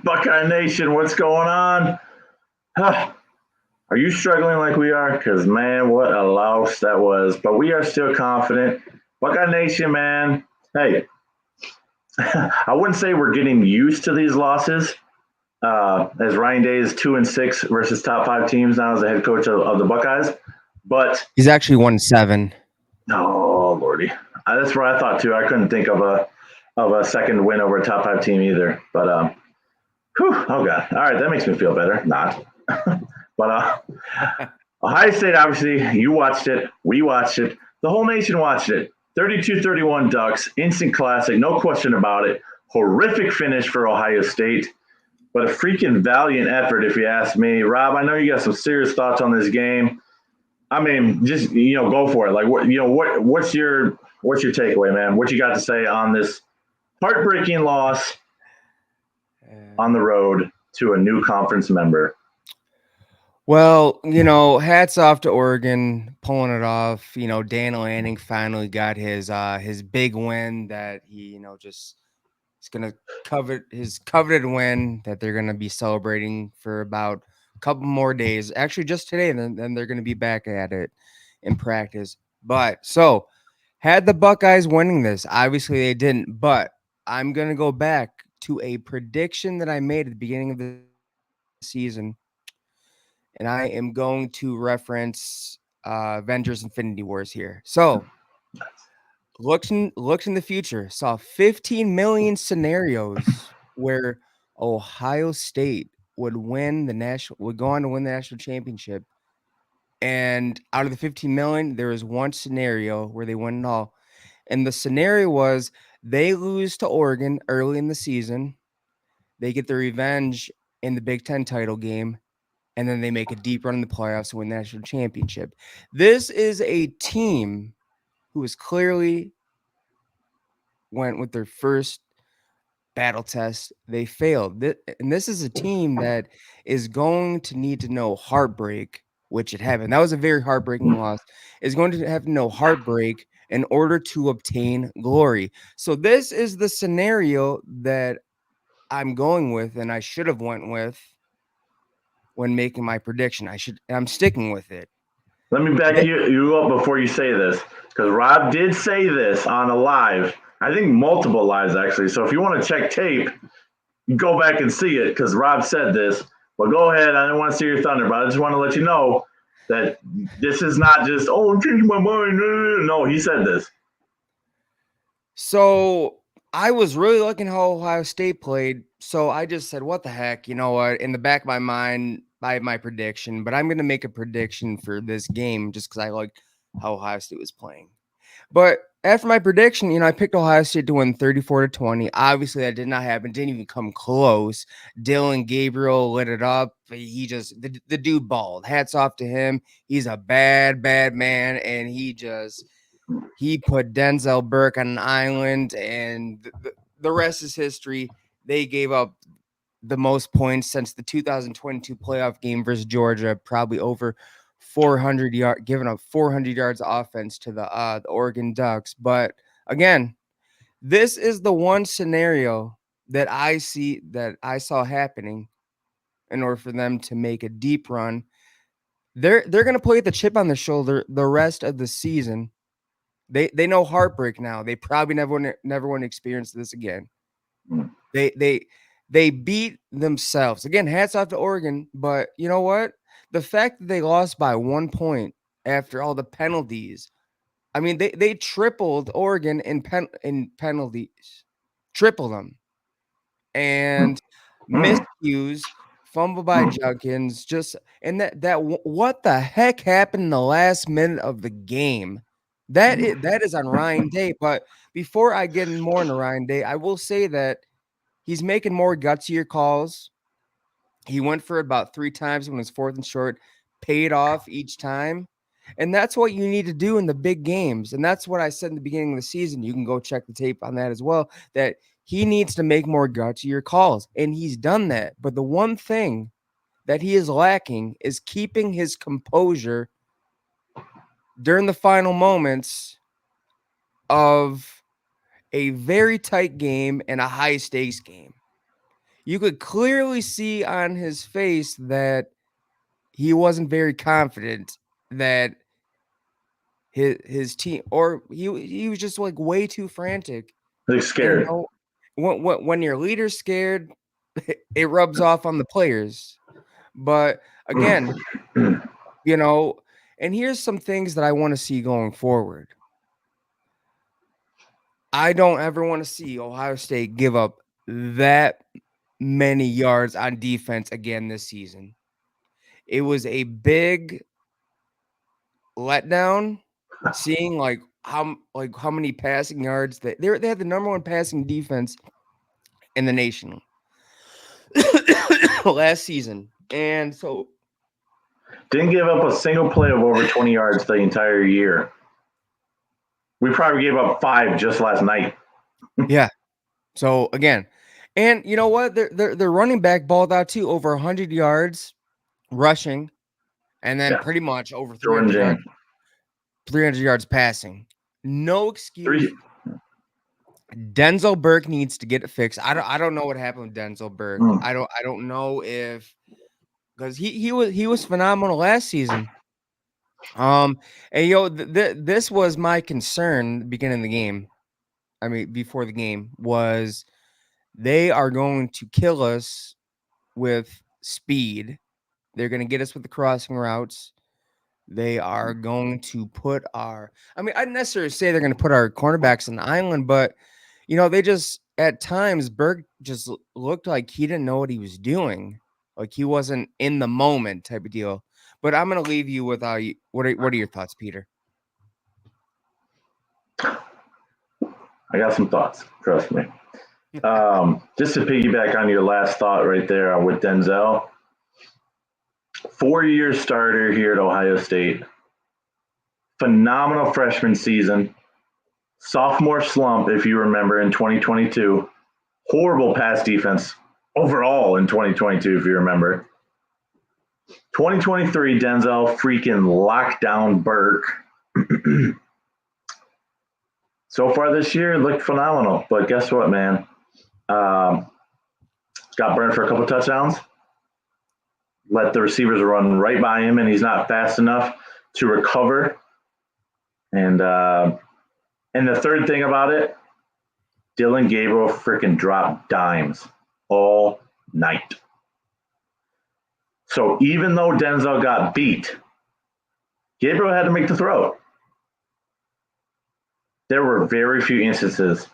Buckeye Nation, what's going on? Huh. Are you struggling like we are? Because, man, what a loss that was. But we are still confident. Buckeye Nation, man, hey, I wouldn't say we're getting used to these losses. As Ryan Day is 2-6 versus top five teams now as the head coach of the Buckeyes. But, He's actually 1-7. oh, Lordy. That's what I thought, too. I couldn't think of a second win over a top five team either. But, whew, oh, God. All right, that makes me feel better. Not. But Ohio State, obviously, you watched it. We watched it. The whole nation watched it. 32-31 Ducks, instant classic, no question about it. Horrific finish for Ohio State, but a freaking valiant effort, if you ask me. Rob, I know you got some serious thoughts on this game. I mean, just go for it. Like, what's your takeaway, man? What you got to say on this heartbreaking loss on the road to a new conference member? Well, hats off to Oregon pulling it off. Dan Lanning finally got his big win that he, just is gonna covet his coveted win that they're gonna be celebrating for about a couple more days. Actually, just today, and then they're gonna be back at it in practice. But so had the Buckeyes winning this, obviously they didn't. But I'm gonna go back to a prediction that I made at the beginning of the season, and I am going to reference Avengers Infinity Wars here. So looked in the future, saw 15 million scenarios where Ohio State would go on to win the national championship. And out of the 15 million, there is one scenario where they win it all. And the scenario was they lose to Oregon early in the season. They get their revenge in the Big Ten title game, and then they make a deep run in the playoffs and win the national championship. This is a team who is clearly went with their first battle test. They failed. And this is a team that is going to need to know heartbreak, which it happened. That was a very heartbreaking loss. Is going to have to know heartbreak in order to obtain glory. So this is the scenario that I'm going with, and I should have went with when making my prediction. I'm sticking with it. Let me back you up before you say this, because Rob did say this on a live. I think multiple lives actually. So if you want to check tape, go back and see it because Rob said this. But go ahead. I don't want to see your thunder, but I just want to let you know that this is not just I'm changing my mind. No, he said this. So I was really liking how Ohio State played. So I just said, what the heck? You know what? In the back of my mind, I have my prediction, but I'm going to make a prediction for this game just because I like how Ohio State was playing. But after my prediction, I picked Ohio State to win 34-20. Obviously, that did not happen. Didn't even come close. Dylan Gabriel lit it up. He just, the dude balled. Hats off to him. He's a bad, bad man. And he put Denzel Burke on an island, and the rest is history. They gave up the most points since the 2022 playoff game versus Georgia, probably over 400 yards, giving up 400 yards of offense to the Oregon Ducks. But again, this is the one scenario that I saw happening in order for them to make a deep run. They're going to play the chip on their shoulder the rest of the season. They know heartbreak now. They probably never want to experience this again. They beat themselves. Again, hats off to Oregon, but you know what? The fact that they lost by 1 point after all the penalties. I mean, they tripled Oregon in penalties. Triple them. And miscues, fumble by Junkins, what the heck happened in the last minute of the game? That is on Ryan Day. But before I get in more into Ryan Day, I will say that he's making more gutsier calls. He went for it about 3 times when it was 4th and short, paid off each time. And that's what you need to do in the big games. And that's what I said in the beginning of the season. You can go check the tape on that as well, that he needs to make more gutsier calls. And he's done that. But the one thing that he is lacking is keeping his composure during the final moments of a very tight game and a high stakes game. you could clearly see on his face that he wasn't very confident that his team, or he was just like way too frantic. Like And scared. when your leader's scared, it rubs off on the players. But again, and here's some things that I want to see going forward. I don't ever want to see Ohio State give up that many yards on defense again this season. It was a big letdown seeing how many passing yards that they had the number one passing defense in the nation last season. And so didn't give up a single play of over 20 yards the entire year. We probably gave up 5 just last night. Yeah. So again, and you know what? Their running back balled out too, over 100 yards rushing, and then pretty much over 300 yards passing. No excuse. Denzel Burke needs to get it fixed. I don't know what happened with Denzel Burke. I don't know if, because he was phenomenal last season. And this was my concern beginning of the game. I mean, before the game, was they are going to kill us with speed. They're going to get us with the crossing routes. They are going to put I didn't necessarily say they're going to put our cornerbacks on the island, but they just, at times, Berg just looked like he didn't know what he was doing. Like he wasn't in the moment type of deal. But I'm going to leave you with what are your thoughts, Peter? I got some thoughts. Trust me. Just to piggyback on your last thought right there with Denzel, 4-year starter here at Ohio State, phenomenal freshman season, sophomore slump, if you remember, in 2022, horrible pass defense overall in 2022, if you remember. 2023, Denzel freaking locked down Burke. So far this year, it looked phenomenal. But guess what, man? Got burned for a couple touchdowns. Let the receivers run right by him, and he's not fast enough to recover. And the third thing about it, Dillon Gabriel freaking dropped dimes all night. So even though Denzel got beat, Gabriel had to make the throw. There were very few instances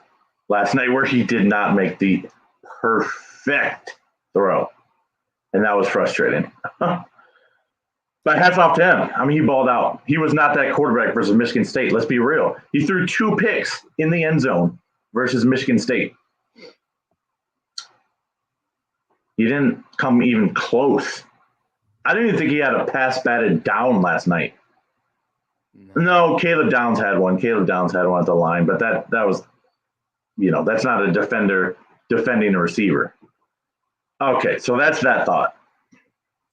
last night where he did not make the perfect throw. And that was frustrating. But hats off to him. I mean, he balled out. He was not that quarterback versus Michigan State. Let's be real. He threw 2 picks in the end zone versus Michigan State. He didn't come even close. I didn't even think he had a pass batted down last night. No, Caleb Downs had one. Caleb Downs had one at the line, but that was, that's not a defender defending a receiver. Okay, so that's that thought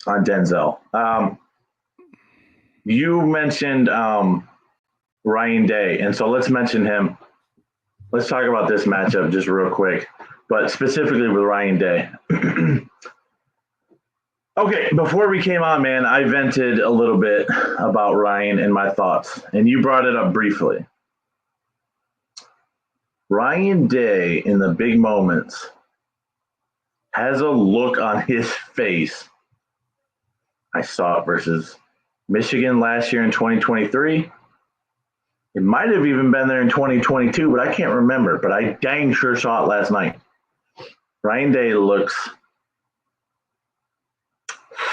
on Denzel. You mentioned Ryan Day, and so let's mention him. Let's talk about this matchup just real quick, but specifically with Ryan Day. Okay, before we came on, man, I vented a little bit about Ryan and my thoughts, and you brought it up briefly. Ryan Day, in the big moments, has a look on his face. I saw it versus Michigan last year in 2023. It might have even been there in 2022, but I can't remember. But I dang sure saw it last night. Ryan Day looks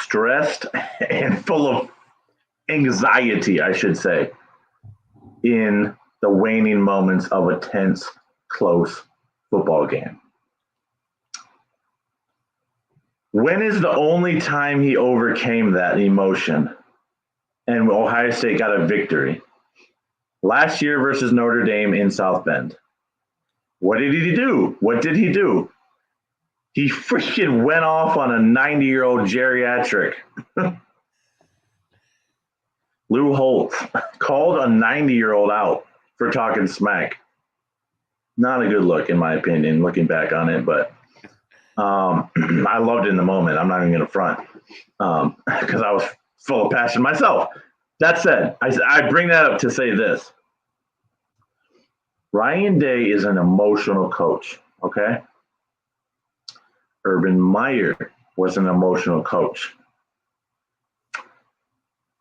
stressed and full of anxiety, I should say, in the waning moments of a tense, close football game. When is the only time he overcame that emotion and Ohio State got a victory? Last year versus Notre Dame in South Bend. What did he do? What did he do? He freaking went off on a 90-year-old geriatric. Lou Holtz called a 90-year-old out for talking smack. Not a good look, in my opinion, looking back on it, but I loved it in the moment. I'm not even going to front because I was full of passion myself. That said, I bring that up to say this. Ryan Day is an emotional coach, okay? Urban Meyer was an emotional coach.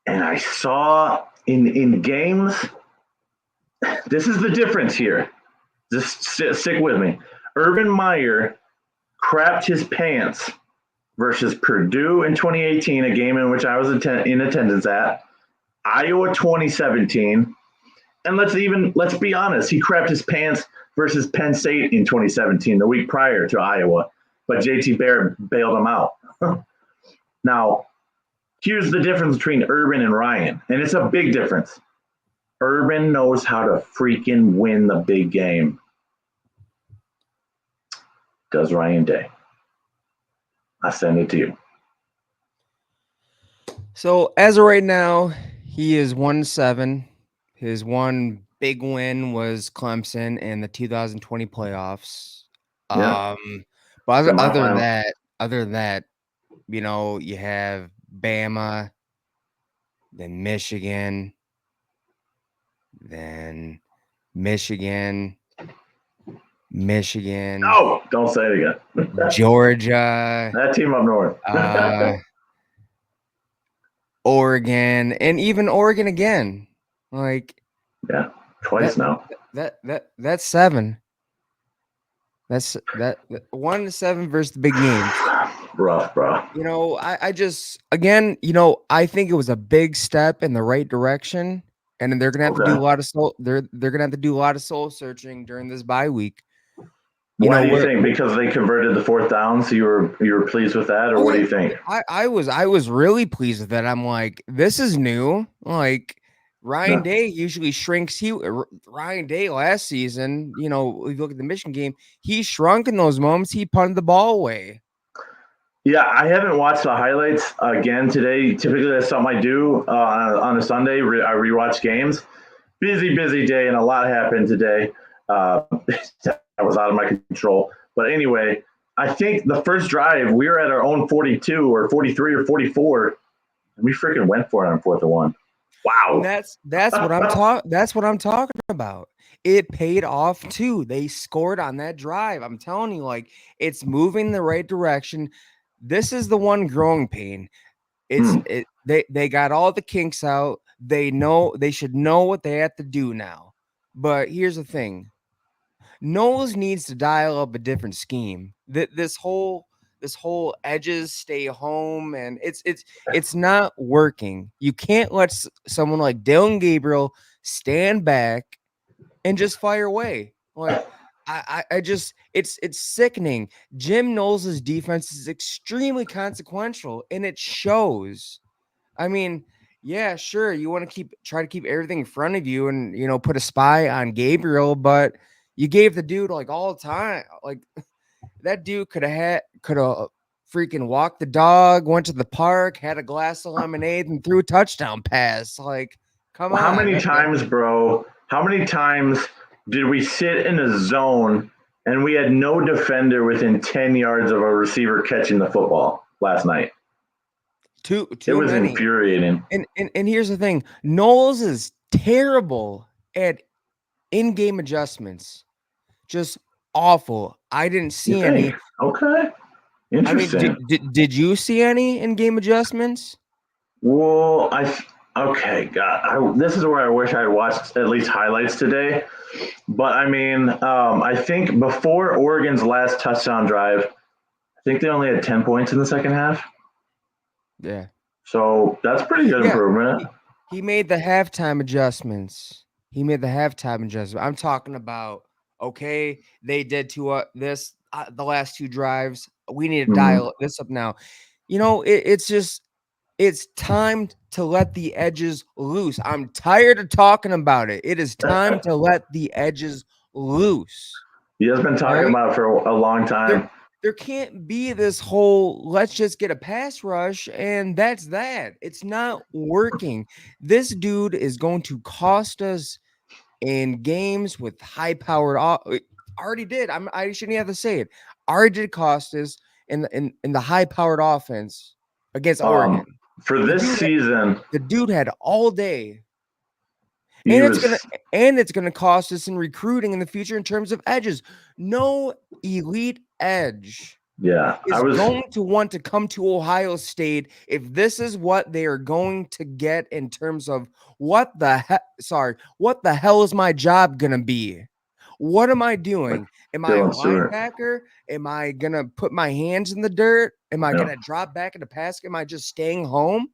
And I saw in games, this is the difference here. Just stick with me. Urban Meyer crapped his pants versus Purdue in 2018, a game in which I was in attendance at, Iowa 2017, and let's be honest, he crapped his pants versus Penn State in 2017, the week prior to Iowa, but JT Barrett bailed him out. Now, here's the difference between Urban and Ryan, and it's a big difference. Urban knows how to freaking win the big game. Does Ryan Day? I send it to you. So as of right now, he is 1-7. His one big win was Clemson in the 2020 playoffs. Yeah. But other than that, you know, you have Bama, then Michigan, then Michigan. No, don't say it again. Georgia. That team up north. Oregon, and even Oregon again. Like, yeah, twice now. That's 7. That's 1-7 versus the big names. Rough, bro. You know, I just, again, you know, I think it was a big step in the right direction, and they're gonna have to do a lot of they're gonna have to do a lot of soul searching during this bye week. Why do you think? Because they converted the 4th down, so you were pleased with that, or what do you think? I was really pleased with that. I'm like, this is new. Like, Ryan Day usually shrinks. Ryan Day last season, you know, if you look at the Michigan game, he shrunk in those moments. He punted the ball away. Yeah, I haven't watched the highlights again today. Typically, that's something I do on a Sunday. I rewatch games. Busy day, and a lot happened today. That was out of my control. But anyway, I think the first drive, we were at our own 42 or 43 or 44, and we freaking went for it on 4th and 1. Wow. And that's what I'm talking about. It paid off too. They scored on that drive. I'm telling you, like, it's moving the right direction. This is the one growing pain. They got all the kinks out. They should know what they have to do now. But here's the thing. Knowles needs to dial up a different scheme. This whole edges stay home, and it's not working. You can't let someone like Dillon Gabriel stand back and just fire away. Like, I just, it's sickening. Jim Knowles' defense is extremely consequential, and it shows. I mean, yeah, sure, you want to try to keep everything in front of you, and, you know, put a spy on Gabriel, but you gave the dude, like, all the time. Like, that dude could have freaking walked the dog, went to the park, had a glass of lemonade, and threw a touchdown pass. Like, come on. How many times, bro? How many times did we sit in a zone and we had no defender within 10 yards of a receiver catching the football last night? Too it was many. Infuriating. And here's the thing. Knowles is terrible at in-game adjustments. Just awful. I didn't see any. Okay. Interesting. I mean, did you see any in-game adjustments? Well, okay, God, this is where I wish I had watched at least highlights today. But I mean, I think before Oregon's last touchdown drive, I think they only had 10 points in the second half. Yeah. So that's pretty good improvement. He made the halftime adjustments. I'm talking about, okay, they did to the last 2 drives. We need to dial this up now. You know, it's time to let the edges loose. I'm tired of talking about it. It is time to let the edges loose. He has been talking about it for a long time. There can't be this whole let's just get a pass rush and that's that. It's not working. This dude is going to cost us in games with high-powered already did. I shouldn't have to say it. Already did cost us in the high powered offense against Oregon. For this season, The dude had all day. he And was it's gonna cost us in recruiting in the future in terms of edges. No elite edge is going to want to come to Ohio State if this is what they are going to get in terms of what the hell is my job gonna be? What am I doing? Am I a Dylan Stewart. linebacker? Am I gonna put my hands in the dirt? Am I gonna drop back in the pass? Am I just staying home?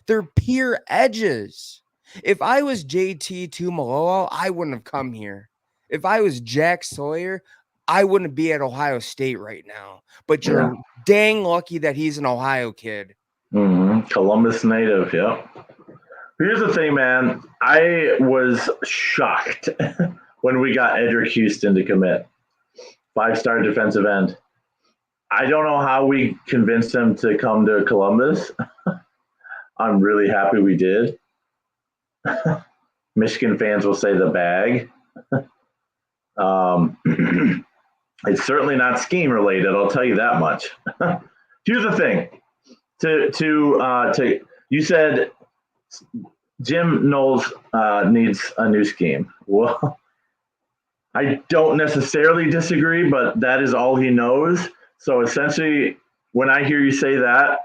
They're pure edges. If I was JT Tuimoloau, I wouldn't have come here. If I was Jack Sawyer, I wouldn't be at Ohio State right now. But you're dang lucky that he's an Ohio kid. Columbus native, yep. Here's the thing, man. I was shocked when we got Edric Houston to commit. 5-star defensive end. I don't know how we convinced him to come to Columbus. I'm really happy we did. Michigan fans will say the bag. It's certainly not scheme related. I'll tell you that much. Here's the thing. You said Jim Knowles needs a new scheme. Well, I don't necessarily disagree, but that is all he knows. So essentially, when I hear you say that,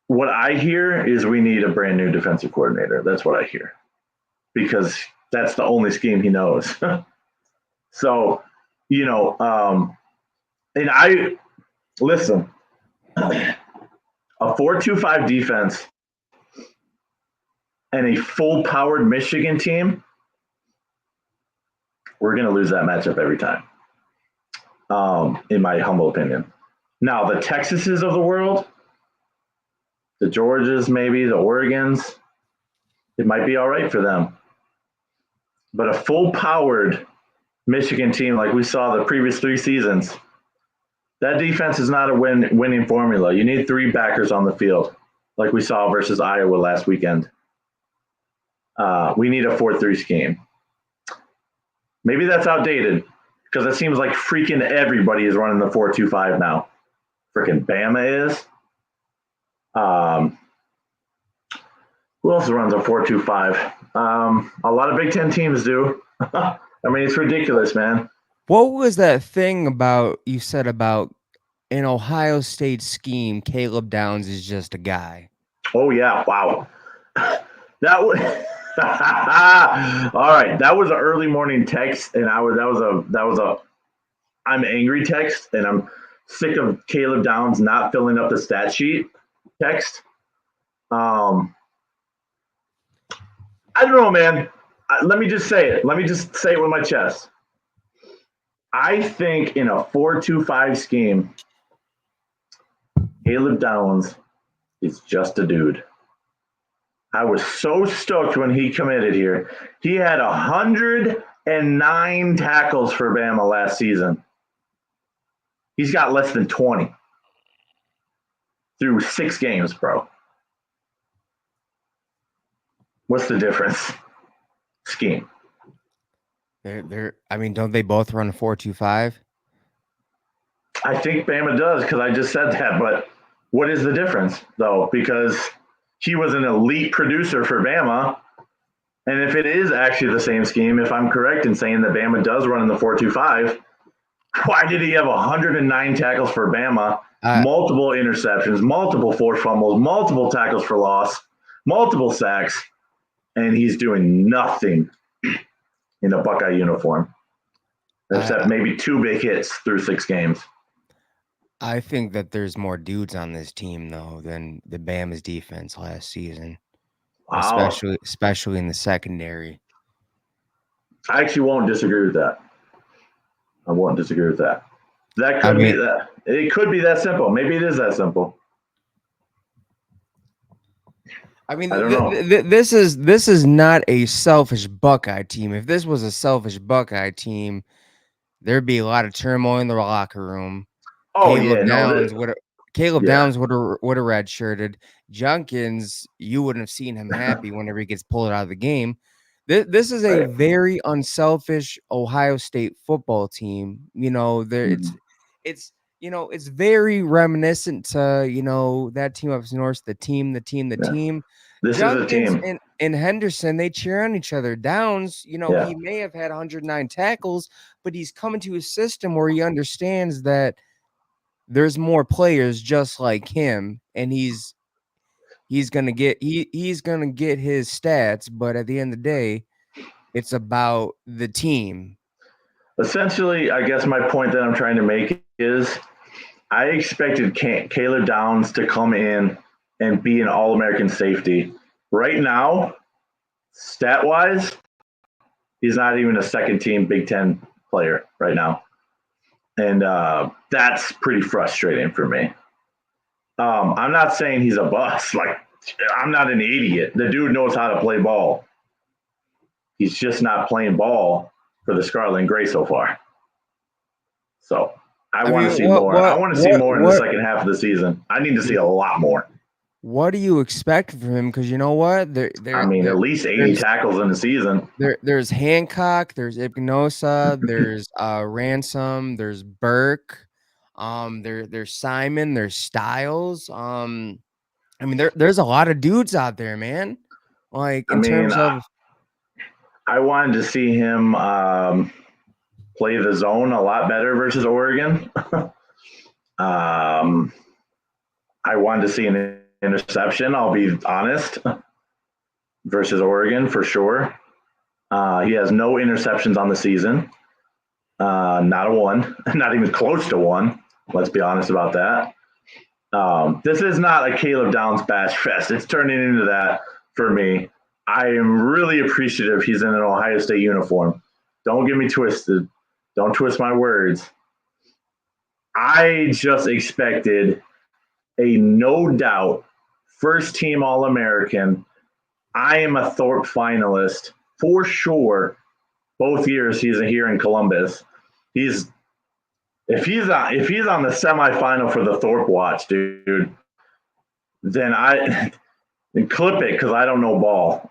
what I hear is we need a brand new defensive coordinator. That's what I hear, because that's the only scheme he knows. So, and I listen, a 4-2-5 defense and a full-powered Michigan team, we're going to lose that matchup every time, in my humble opinion. Now, the Texases of the world, the Georgias, maybe the Oregons, it might be all right for them. But a full-powered Michigan team like we saw the previous 3 seasons, that defense is not a winning formula. You need 3 backers on the field like we saw versus Iowa last weekend. We need a 4-3 scheme. Maybe that's outdated because it seems like freaking everybody is running the 4-2-5 now. Freaking Bama is. Who else runs a 4-2-5? A lot of Big Ten teams do. I mean, it's ridiculous, man. What was that thing you said about an Ohio State scheme? Caleb Downs is just a guy. Oh yeah! Wow. That was all right. That was an early morning text, and that was a I'm angry text, and I'm sick of Caleb Downs not filling up the stat sheet text. I don't know, man. Let me just say it. Let me just say it with my chest. I think in a 4-2-5 scheme, Caleb Downs is just a dude. I was so stoked when he committed here. He had 109 tackles for Bama last season. He's got less than 20 through 6 games, bro. What's the difference? Scheme. I mean, don't they both run 4-2-5? I think Bama does, because I just said that. But what is the difference, though? Because he was an elite producer for Bama. And if it is actually the same scheme, if I'm correct in saying that Bama does run in the 4-2-5, why did he have 109 tackles for Bama, multiple interceptions, multiple forced fumbles, multiple tackles for loss, multiple sacks, and he's doing nothing in a Buckeye uniform, except maybe 2 big hits through 6 games? I think that there's more dudes on this team, though, than the Bama's defense last season, especially in the secondary. I actually won't disagree with that. I won't disagree with that. That could be that. It could be that simple. Maybe it is that simple. I mean, this is not a selfish Buckeye team. If this was a selfish Buckeye team, there'd be a lot of turmoil in the locker room. Oh, Caleb Downs would have redshirted. Junkins, you wouldn't have seen him happy whenever he gets pulled out of the game. This is a Right. very unselfish Ohio State football team. There Mhm. it's very reminiscent to, that team up north, the Yeah. team. This is a Junkins team. and Henderson, they cheer on each other. Downs, Yeah. he may have had 109 tackles, but he's coming to a system where he understands that there's more players just like him, and he's gonna get his stats, but at the end of the day, it's about the team. Essentially, I guess my point that I'm trying to make is I expected Caleb Downs to come in and be an All American safety. Right now, stat wise, he's not even a second team Big Ten player right now. And that's pretty frustrating for me. I'm not saying he's a bust. Like, I'm not an idiot. The dude knows how to play ball. He's just not playing ball for the Scarlet and Gray so far. So I I want to mean, see more. I want to see more in the second half of the season. I need to see a lot more. what do you expect from him? Because you know what, I mean, at least 80 tackles in the season. there's Hancock, there's Ipnosa, there's Ransom, there's Burke, there's Simon, there's Styles. I mean, there's a lot of dudes out there, man. Like I in mean, terms of I wanted to see him play the zone a lot better versus Oregon. I wanted to see an interception, I'll be honest, versus Oregon for sure. He has no interceptions on the season. Not a one, not even close to one. Let's be honest about that. This is not a Caleb Downs bash fest. It's turning into that for me. I am really appreciative he's in an Ohio State uniform. Don't get me twisted. Don't twist my words. I just expected a no doubt first team All American. I am a Thorpe finalist for sure. Both years he's here in Columbus. If he's on the semifinal for the Thorpe Watch, dude, then I clip it because I don't know ball.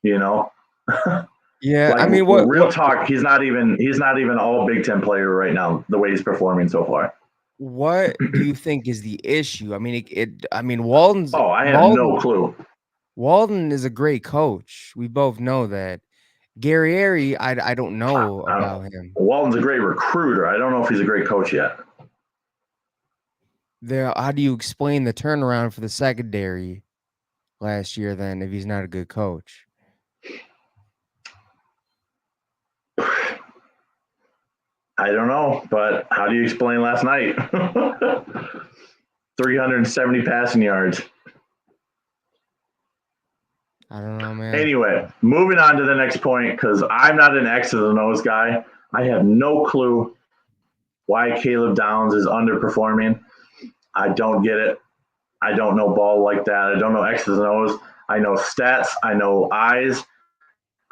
you know, yeah, like I mean, real talk. He's not even all Big Ten player right now. The way he's performing so far. what do you think is the issue? I mean, I mean, Oh, I have no clue. Walden is a great coach. We both know that. Guerrieri, I don't know about him. Walton's a great recruiter. I don't know if he's a great coach yet. How do you explain the turnaround for the secondary last year then if he's not a good coach? I don't know, but how do you explain last night? 370 passing yards. I don't know, man. Anyway, moving on to the next point because I'm not an X's and O's guy. I have no clue why Caleb Downs is underperforming. I don't get it. I don't know ball like that. I don't know X's and O's. I know stats. I know eyes.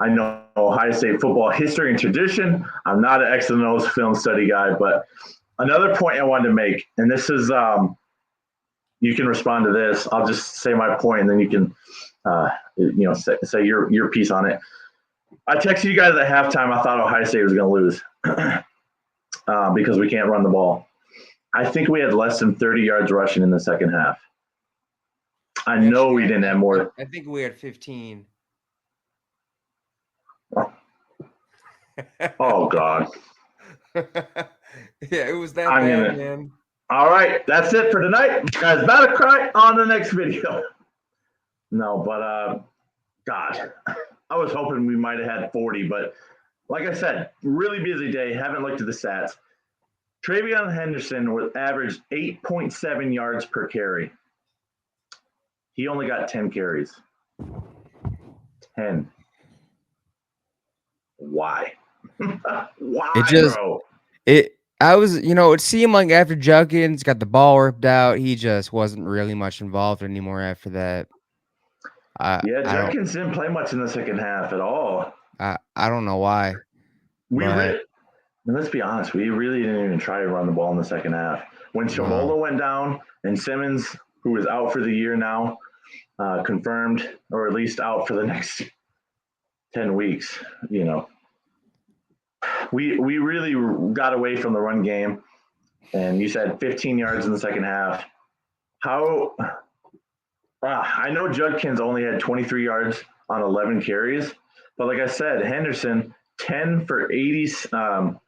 I know Ohio State football history and tradition. I'm not an X's and O's film study guy, but another point I wanted to make, and this is, you can respond to this. I'll just say my point, and then you can, say your piece on it. I texted you guys at halftime. I thought Ohio State was going to lose because we can't run the ball. I think we had less than 30 yards rushing in the second half. I know we didn't have more. I think we had 15. Oh, God. Yeah, it was that bad, man. All right, that's it for tonight. Guys, about to cry on the next video. No, but God, I was hoping we might have had 40, but like I said, really busy day. Haven't looked at the stats. TreVeyon Henderson was averaged 8.7 yards per carry. He only got 10 carries. 10. Why? Why, bro? It seemed like after Junkins got the ball ripped out, he just wasn't really much involved anymore after that. Junkins didn't play much in the second half at all. I don't know why. Let's be honest, we really didn't even try to run the ball in the second half. When Chavola went down and Simmons, who is out for the year now, confirmed, or at least out for the next 10 weeks, we really got away from the run game. And you said 15 yards in the second half. How I know Judkins only had 23 yards on 11 carries, but like I said, Henderson 10 for 87,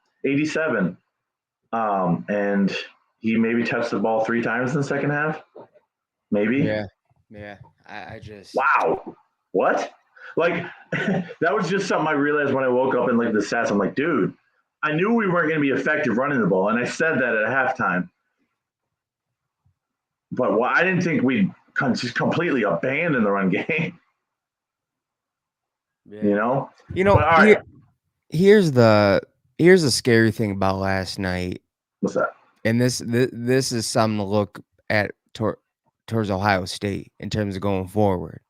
and he maybe touched the ball 3 times in the second half. Maybe. Yeah. I just Wow. What? Like that was just something I realized when I woke up and looked at the stats. I'm like, dude, I knew we weren't going to be effective running the ball, and I said that at halftime. But I didn't think we'd just completely abandon the run game. yeah. But all right. Here's the scary thing about last night. What's that? And this is something to look at towards Ohio State in terms of going forward.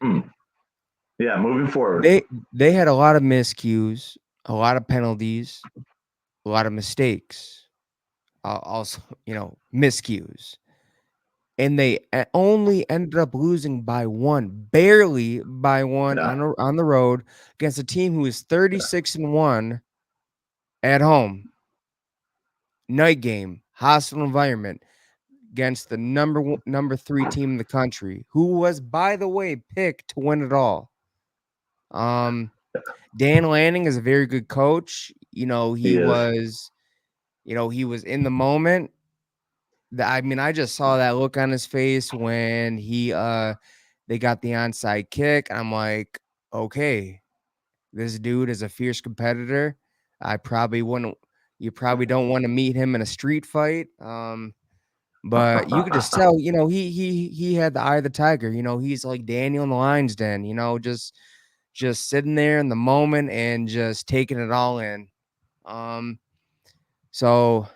Yeah, moving forward. They had a lot of miscues, a lot of penalties, a lot of mistakes, also miscues, and they only ended up losing by one, barely by one on the road against a team who is 36-1 at home. Night game, hostile environment against the number 3 team in the country, who was, by the way, picked to win it all. Dan Lanning is a very good coach. He was in the moment. I just saw that look on his face when they got the onside kick. I'm like, okay, this dude is a fierce competitor. You probably don't want to meet him in a street fight. But you could just tell, he had the eye of the tiger. He's like Daniel in the lion's den, just sitting there in the moment and just taking it all in. So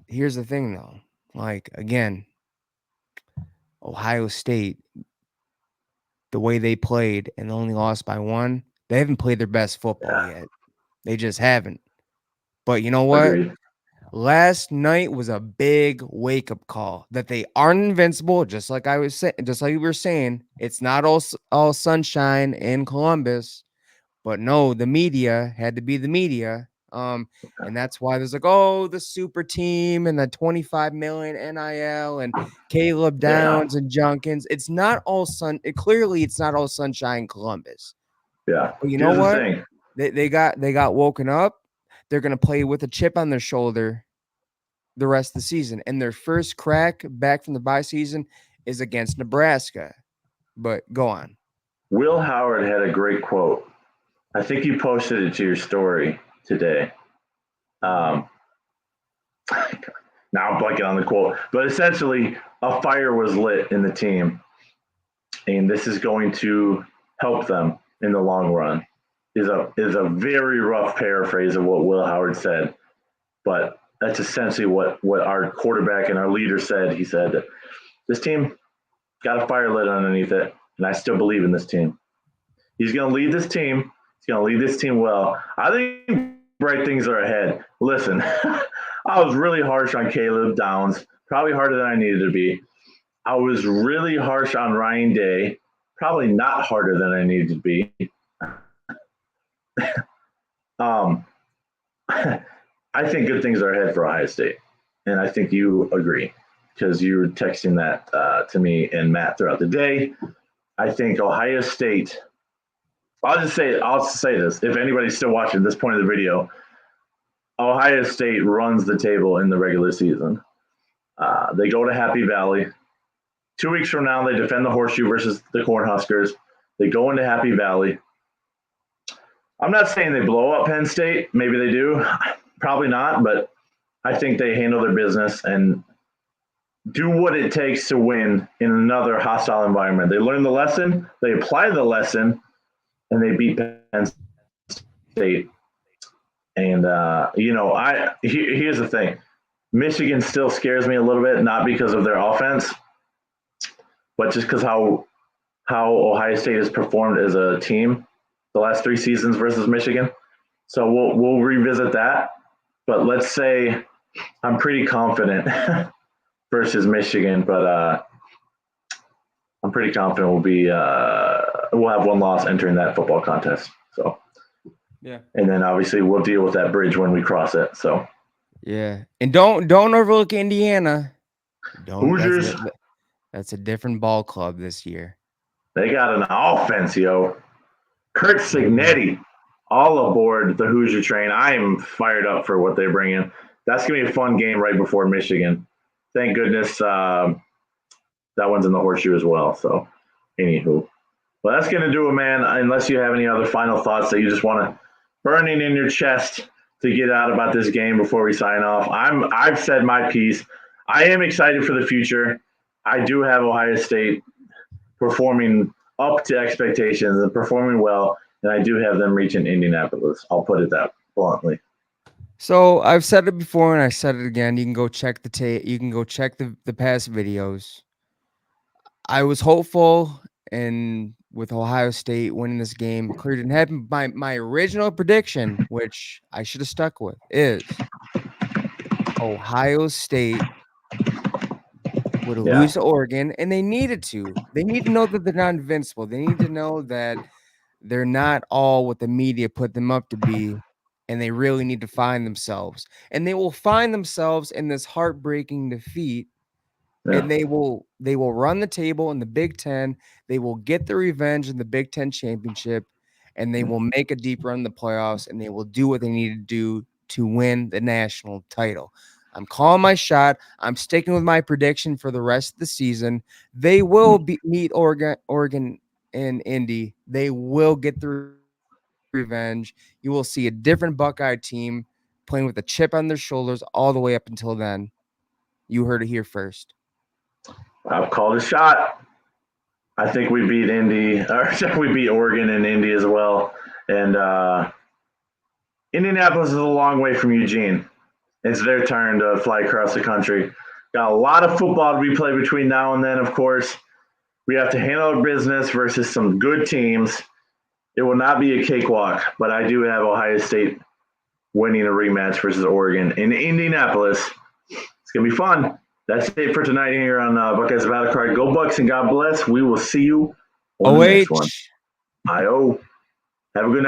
here's the thing though. Like, again, Ohio State, the way they played and only lost by one, they haven't played their best football yet. They just haven't. But you know what? Agreed. Last night was a big wake-up call that they aren't invincible, just like we were saying. It's not all sunshine in Columbus, but no, the media had to be the media. And that's why there's like, the super team and the 25 million NIL and Caleb Downs and Junkins. It's not all clearly it's not all sunshine in Columbus. Yeah. But you know what? They got woken up. They're going to play with a chip on their shoulder the rest of the season. And their first crack back from the bye season is against Nebraska. But go on. Will Howard had a great quote. I think you posted it to your story today. Now I'm blanking on the quote. But essentially, a fire was lit in the team. And this is going to help them in the long run. Is a very rough paraphrase of what Will Howard said, but that's essentially what our quarterback and our leader said. He said, this team got a fire lit underneath it, and I still believe in this team. He's going to lead this team. He's going to lead this team well. I think bright things are ahead. Listen, I was really harsh on Caleb Downs, probably harder than I needed to be. I was really harsh on Ryan Day, probably not harder than I needed to be. I think good things are ahead for Ohio State, and I think you agree because you were texting that to me and Matt throughout the day. I think Ohio State. I'll say this: if anybody's still watching this point of the video, Ohio State runs the table in the regular season. They go to Happy Valley. 2 weeks from now, they defend the Horseshoe versus the Cornhuskers. They go into Happy Valley. I'm not saying they blow up Penn State. Maybe they do. Probably not, but I think they handle their business and do what it takes to win in another hostile environment. They learn the lesson, they apply the lesson, and they beat Penn State. And, here's the thing. Michigan still scares me a little bit, not because of their offense, but just because how Ohio State has performed as a team the last 3 seasons versus Michigan. So we'll revisit that. But let's say I'm pretty confident versus Michigan, but I'm pretty confident we'll have one loss entering that football contest. So Yeah. and then obviously we'll deal with that bridge when we cross it. So Yeah. And don't overlook Indiana. Don't Hoosiers, that's a different ball club this year. they got an offense, yo. Kurt Yeah. Signetti, all aboard the Hoosier train. I am fired up for what they bring in. That's gonna be a fun game right before Michigan. Thank goodness that one's in the horseshoe as well. So, anywho, well, that's gonna do it, man. Unless you have any other final thoughts that you just want to burning in your chest to get out about this game before we sign off. I've said my piece. I am excited for the future. I do have Ohio State performing up to expectations and performing well, and I do have them reaching Indianapolis. I'll put it that bluntly. So I've said it before and I said it again. You can go check the tape. You can go check the past videos. I was hopeful, and with Ohio State winning this game, clear didn't happen. My original prediction, which I should have stuck with, is Ohio State would Yeah. lose to Oregon, and they needed to. They need to know that they're not invincible. They need to know that they're not all what the media put them up to be, and they really need to find themselves. And they will find themselves in this heartbreaking defeat, Yeah. and they will run the table in the Big Ten. They will get the revenge in the Big Ten championship, and they will make a deep run in the playoffs, and they will do what they need to do to win the national title. I'm calling my shot. I'm sticking with my prediction for the rest of the season. They will meet Oregon and Indy. They will get the revenge. You will see a different Buckeye team playing with a chip on their shoulders all the way up until then. You heard it here first. I've called a shot. I think we beat Indy, or we beat Oregon and Indy as well. And Indianapolis is a long way from Eugene. It's their turn to fly across the country. Got a lot of football to be played between now and then, of course. We have to handle our business versus some good teams. It will not be a cakewalk, but I do have Ohio State winning a rematch versus Oregon in Indianapolis. It's going to be fun. That's it for tonight here on Buckeyes Battle Cry. Go Bucks and God bless. We will see you on the next one. I-O. Have a good night.